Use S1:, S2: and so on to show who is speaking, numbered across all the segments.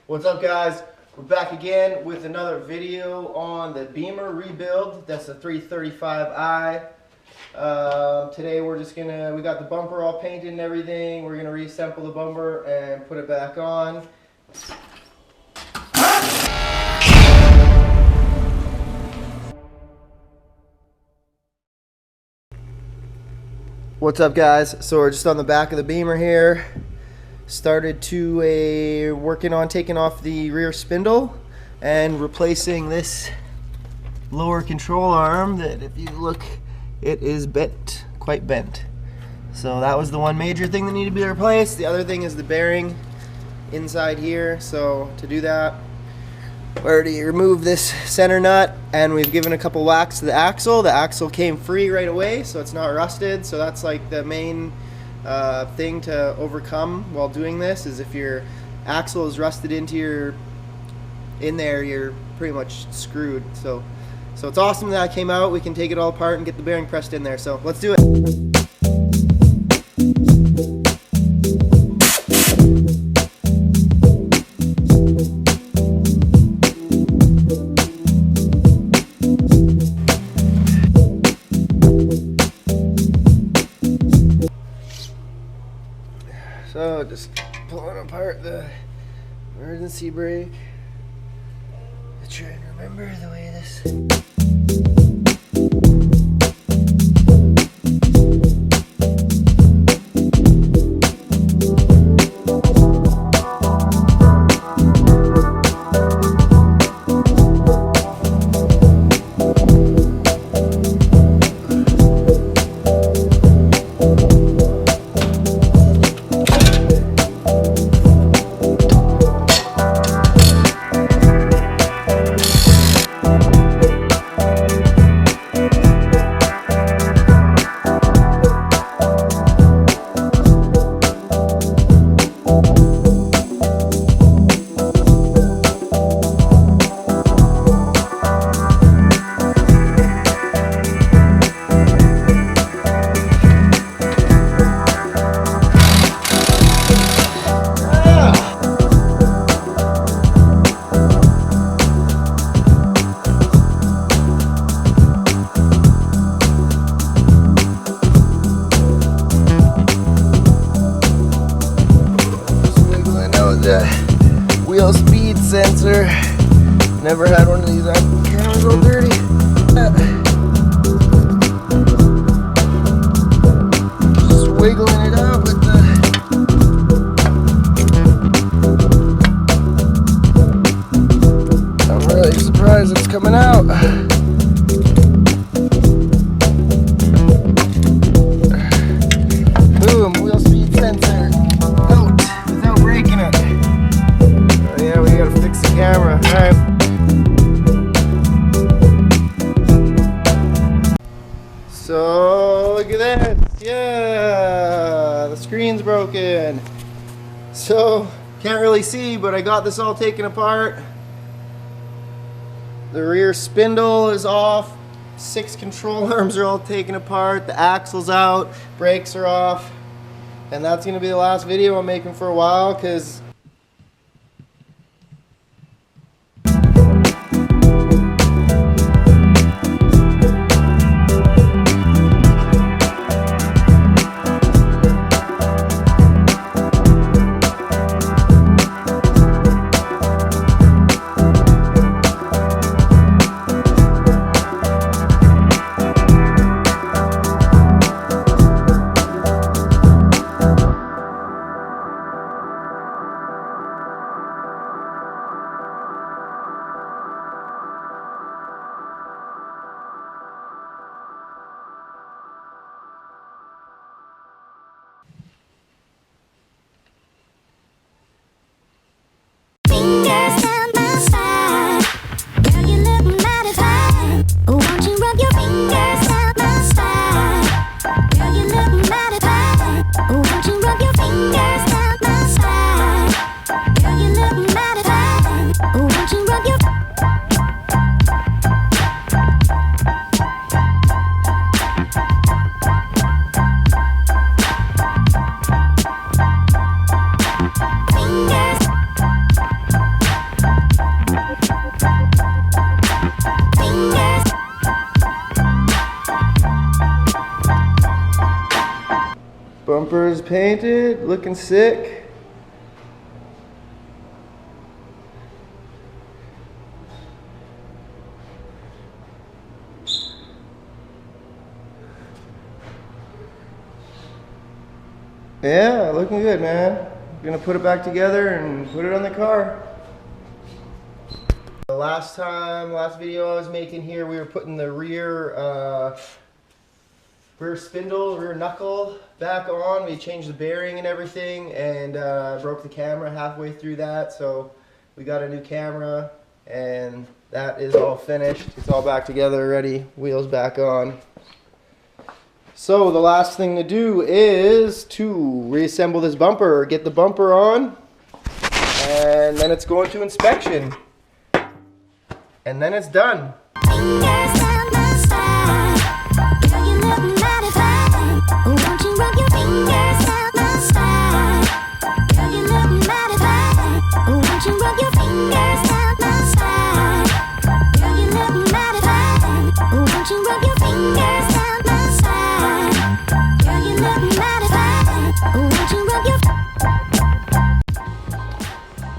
S1: What's up, guys? We're back again with another video on the Beamer rebuild. That's the 335i. Today we're just gonna, we got the bumper all painted and everything. We're gonna reassemble the bumper and put it back on. What's up, guys? So we're just on the back of the Beamer here. Started to working on taking off the rear spindle and replacing this lower control arm that, if you look, it is bent, quite bent. So that was the one major thing that needed to be replaced. The other thing is the bearing inside here. So to do that, we already removed this center nut and we've given a couple whacks to the axle. The axle came free right away, so it's not rusted. So that's like the main thing to overcome while doing this, is if your axle is rusted into there, you're pretty much screwed. So it's awesome that came out. We can take it all apart and get the bearing pressed in there. So let's do it. So just pulling apart the emergency brake. Trying to remember the way this. Wheel speed sensor. Never had one of these. Camera's all dirty. Just wiggling it out with the. I'm really surprised it's coming out. Boom, wheel speed sensor out without breaking it. Yeah, we gotta fix the camera. Alright. So look at this. Yeah, the screen's broken. So can't really see, but I got this all taken apart. The rear spindle is off. 6 control arms are all taken apart. The axle's out. Brakes are off. And that's gonna be the last video I'm making for a while, because Bumper is painted, looking sick. Yeah, looking good, man. Gonna put it back together and put it on the car. The last video I was making here, we were putting the rear spindle, rear knuckle back on. We changed the bearing and everything, and broke the camera halfway through that. So we got a new camera, and that is all finished. It's all back together already. Wheels back on. So the last thing to do is to reassemble this bumper, get the bumper on, and then it's going to inspection. And then it's done.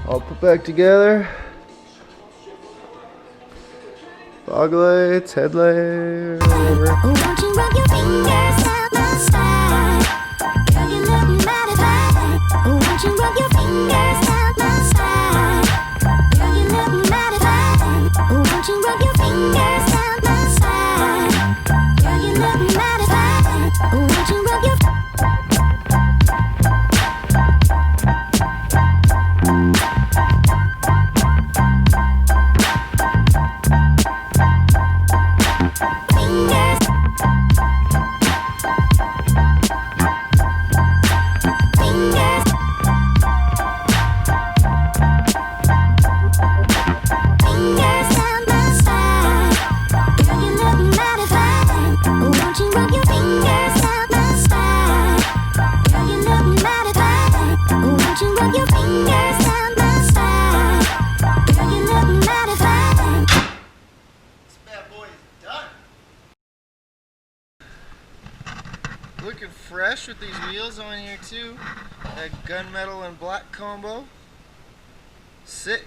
S1: All put back together. Fog lights, headlight, whatever. Won't you rub your fingers down my spine? Girl, you look modified. Won't you rub your fingers down my spine? Girl, you look modified. Won't you rub your fingers down my spine? Girl, you look modified. Won't you rub your looking fresh with these wheels on here too. That gunmetal and black combo. Sick.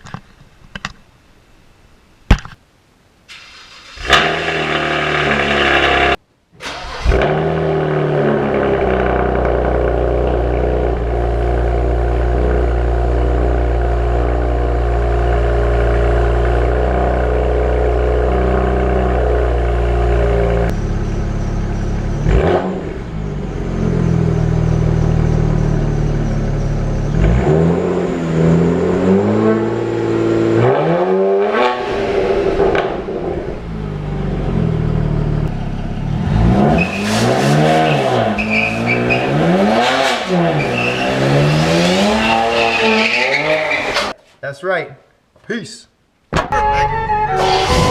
S1: That's right. Peace. Perfect.